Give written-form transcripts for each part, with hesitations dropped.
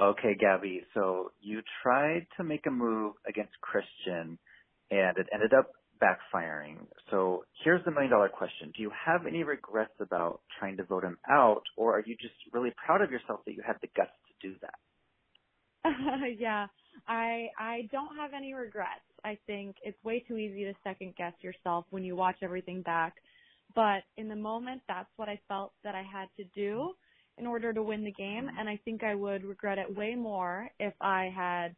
Okay, Gabby, so you tried to make a move against Christian, and it ended up backfiring. So here's the $1,000,000 question. Do you have any regrets about trying to vote him out, or are you just really proud of yourself that you had the guts to do that? Yeah, I don't have any regrets. I think it's way too easy to second guess yourself when you watch everything back. But in the moment, that's what I felt that I had to do in order to win the game. And I think I would regret it way more if I had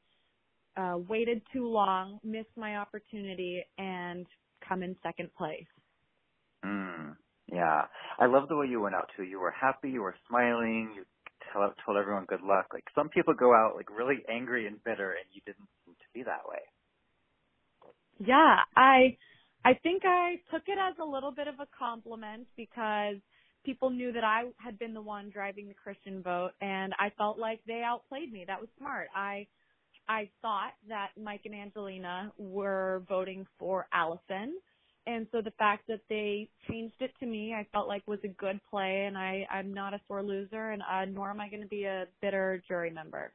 waited too long, missed my opportunity, and come in second place. Yeah. I love the way you went out, too. You were happy. You were smiling. You told everyone good luck. Like, some people go out, like, really angry and bitter, and you didn't seem to be that way. Yeah, I think I took it as a little bit of a compliment because people knew that I had been the one driving the Christian vote, and I felt like they outplayed me. That was smart. I thought that Mike and Angelina were voting for Allison, and so the fact that they changed it to me, I felt like was a good play, and I'm not a sore loser, and nor am I going to be a bitter jury member.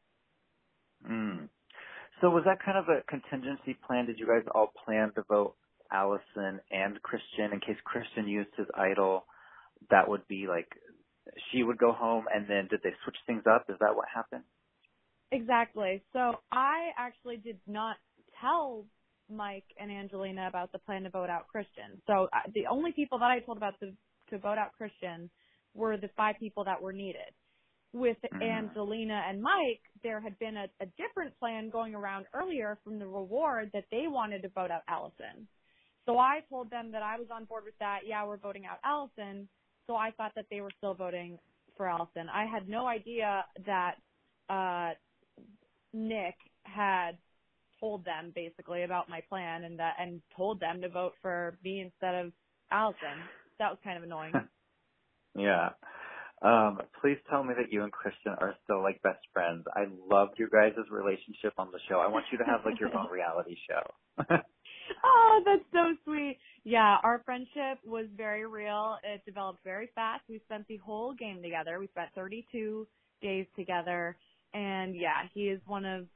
So was that kind of a contingency plan? Did you guys all plan to vote Allison and Christian in case Christian used his idol? That would be like she would go home, and then did they switch things up? Is that what happened? Exactly. So I actually did not tell Mike and Angelina about the plan to vote out Christian. So the only people that I told about to vote out Christian were the 5 people that were needed. With Angelina and Mike, there had been a different plan going around earlier from the reward that they wanted to vote out Allison. So I told them that I was on board with that. Yeah, we're voting out Allison. So I thought that they were still voting for Allison. I had no idea that Nick had told them basically about my plan and told them to vote for me instead of Allison. That was kind of annoying. Yeah. Please tell me that you and Christian are still like best friends. I loved your guys' relationship on the show. I want you to have like your own reality show. Oh, that's so sweet. Yeah, our friendship was very real. It developed very fast. We spent the whole game together. We spent 32 days together. And yeah, he is one of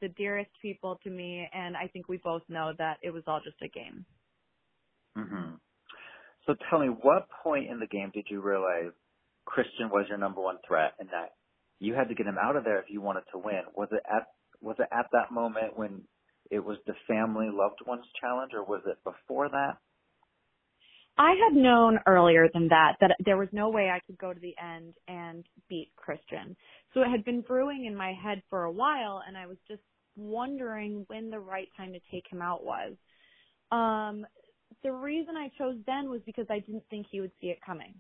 the dearest people to me. And I think we both know that it was all just a game. So tell me, what point in the game did you realize Christian was your number one threat and that you had to get him out of there if you wanted to win? Was it at that moment when it was the family loved ones challenge, or was it before that? I had known earlier than that there was no way I could go to the end and beat Christian. So it had been brewing in my head for a while, and I was just wondering when the right time to take him out was. The reason I chose then was because I didn't think he would see it coming.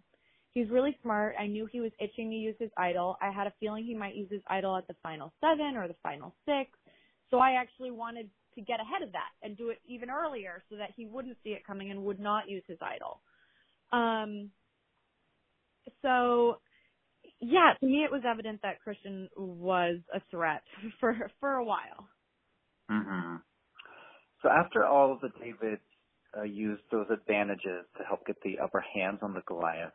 He's really smart. I knew he was itching to use his idol. I had a feeling he might use his idol at the final 7 or the final 6. So I actually wanted to get ahead of that and do it even earlier so that he wouldn't see it coming and would not use his idol. So, yeah, to me it was evident that Christian was a threat for a while. So after all of the Davids used those advantages to help get the upper hands on the Goliath,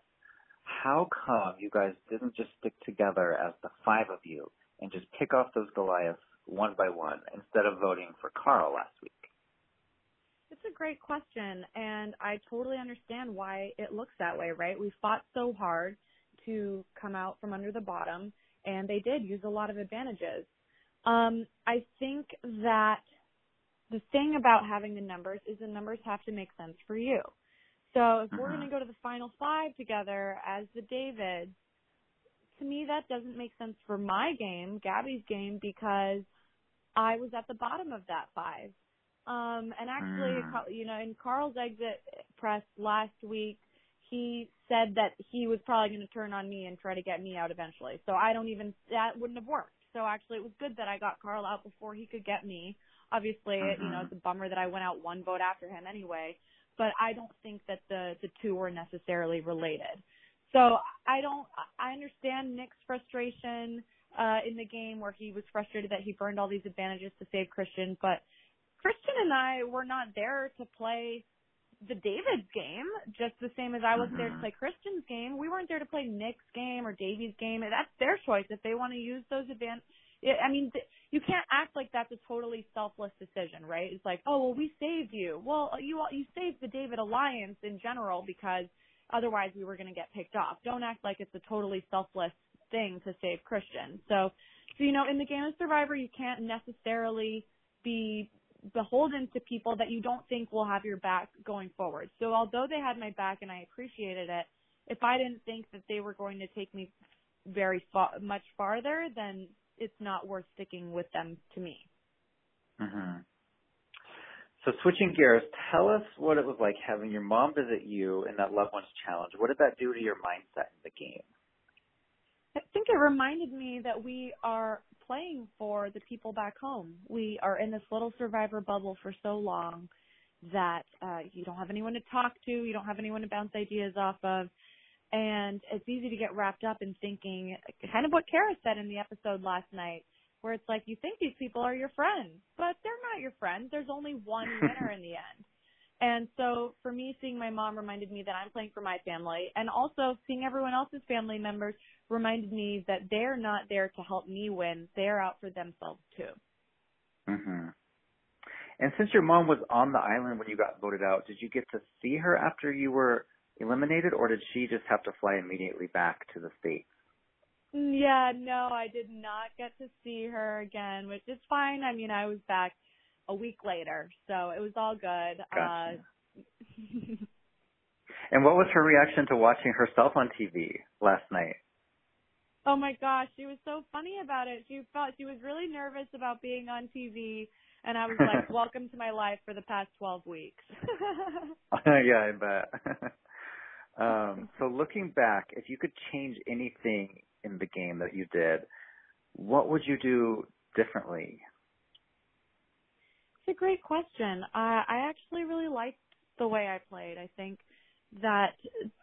how come you guys didn't just stick together as the 5 of you and just pick off those Goliaths one by one instead of voting for Karl last week? It's a great question, and I totally understand why it looks that way, right? We fought so hard to come out from under the bottom, and they did use a lot of advantages. I think that the thing about having the numbers is the numbers have to make sense for you. So if we're going to go to the final 5 together as the Davids, to me that doesn't make sense for my game, Gabby's game, because I was at the bottom of that 5. And actually, you know, in Karl's exit press last week, he said that he was probably going to turn on me and try to get me out eventually. So that wouldn't have worked. So actually it was good that I got Karl out before he could get me. Obviously, you know, it's a bummer that I went out 1 vote after him anyway, but I don't think that the 2 were necessarily related. So I understand Nick's frustration in the game where he was frustrated that he burned all these advantages to save Christian, but Christian and I were not there to play the David's game, just the same as I wasn't there to play Christian's game. We weren't there to play Nick's game or Davy's game. That's their choice. If they want to use those you can't act like that's a totally selfless decision, right? It's like, oh, well, we saved you. Well, you saved the David Alliance in general because otherwise we were going to get picked off. Don't act like it's a totally selfless thing to save Christian. So, in the game of Survivor, you can't necessarily be beholden to people that you don't think will have your back going forward. So although they had my back and I appreciated it, if I didn't think that they were going to take me much farther, then it's not worth sticking with them to me. Mm-hmm. So switching gears, tell us what it was like having your mom visit you in that Loved Ones Challenge. What did that do to your mindset in the game? I think it reminded me that we are playing for the people back home. We are in this little Survivor bubble for so long that you don't have anyone to talk to, you don't have anyone to bounce ideas off of, and it's easy to get wrapped up in thinking, kind of what Kara said in the episode last night, where it's like you think these people are your friends, but they're not your friends. There's only one winner in the end. And so for me, seeing my mom reminded me that I'm playing for my family, and also seeing everyone else's family members reminded me that they're not there to help me win. They're out for themselves too. Mm-hmm. And since your mom was on the island when you got voted out, did you get to see her after you were eliminated, or did she just have to fly immediately back to the States? Yeah, no, I did not get to see her again, which is fine. I mean, I was back a week later, so it was all good. Gotcha. And what was her reaction to watching herself on TV last night? Oh my gosh, she was so funny about it. She was really nervous about being on TV, and I was like, welcome to my life for the past 12 weeks. Yeah, I bet. So looking back, if you could change anything in the game that you did, what would you do differently? It's a great question. I actually really liked the way I played. I think that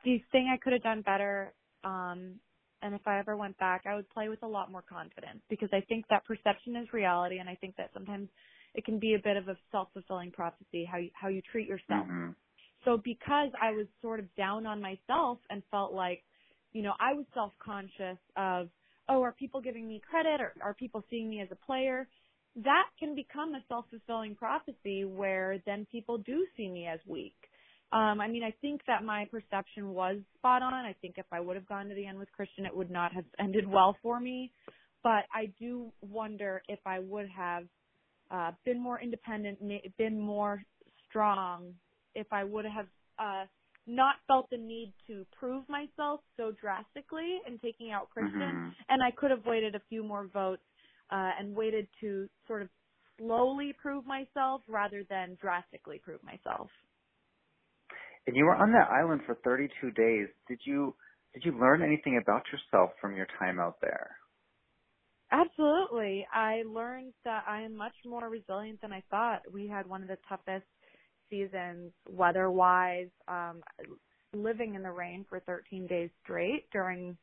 the thing I could have done better, and if I ever went back, I would play with a lot more confidence, because I think that perception is reality, and I think that sometimes it can be a bit of a self-fulfilling prophecy, how you treat yourself. Mm-hmm. So because I was sort of down on myself and felt like, I was self-conscious of, oh, are people giving me credit, or are people seeing me as a player? That can become a self-fulfilling prophecy where then people do see me as weak. I think that my perception was spot on. I think if I would have gone to the end with Christian, it would not have ended well for me. But I do wonder if I would have been more independent, been more strong, if I would have not felt the need to prove myself so drastically in taking out Christian. Mm-hmm. And I could have waited a few more votes and waited to sort of slowly prove myself rather than drastically prove myself. And you were on that island for 32 days. Did you learn anything about yourself from your time out there? Absolutely. I learned that I am much more resilient than I thought. We had one of the toughest seasons weather-wise, living in the rain for 13 days straight during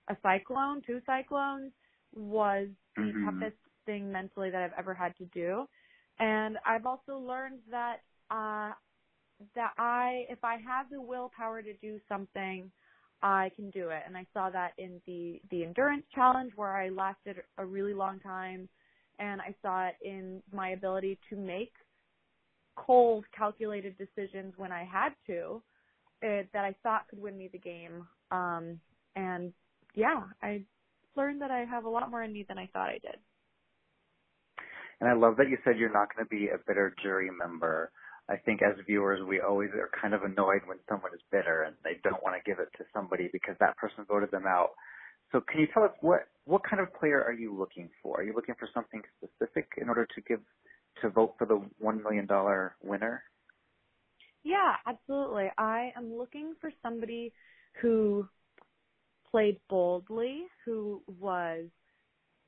a cyclone, 2 cyclones, was the toughest thing mentally that I've ever had to do. And I've also learned that if I have the willpower to do something, I can do it. And I saw that in the endurance challenge, where I lasted a really long time, and I saw it in my ability to make cold, calculated decisions when I had to, that I thought could win me the game. And yeah, I learned that I have a lot more in me than I thought I did. And I love that you said you're not going to be a bitter jury member. I think as viewers, we always are kind of annoyed when someone is bitter and they don't want to give it to somebody because that person voted them out. So can you tell us what kind of player are you looking for? Are you looking for something specific in order to vote for the $1 million winner? Yeah, absolutely. I am looking for somebody who played boldly, who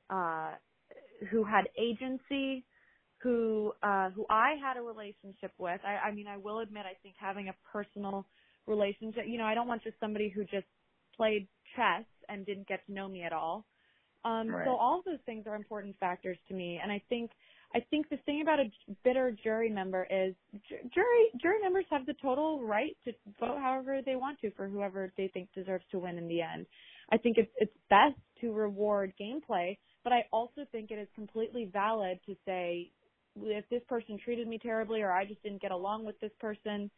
had agency, who I had a relationship with. I will admit, I think having a personal relationship, I don't want just somebody who just played chess and didn't get to know me at all. Right. So all of those things are important factors to me. And I think the thing about a bitter jury member is jury members have the total right to vote however they want to for whoever they think deserves to win in the end. I think it's best to reward gameplay, But I also think it is completely valid to say, if this person treated me terribly or I just didn't get along with this person,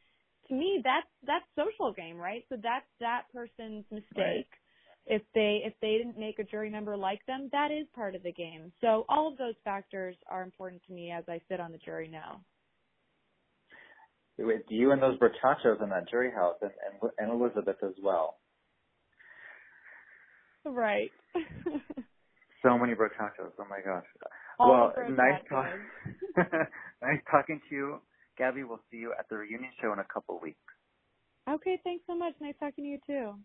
to me, that's social game, right? So that's that person's mistake. Right. If they didn't make a jury member like them, that is part of the game. So all of those factors are important to me as I sit on the jury now. With you and those brachachos in that jury house, and Elizabeth as well. Right. So many brachachos. Oh my gosh. All well, nice talking to you, Gabby. We'll see you at the reunion show in a couple weeks. Okay, thanks so much. Nice talking to you too.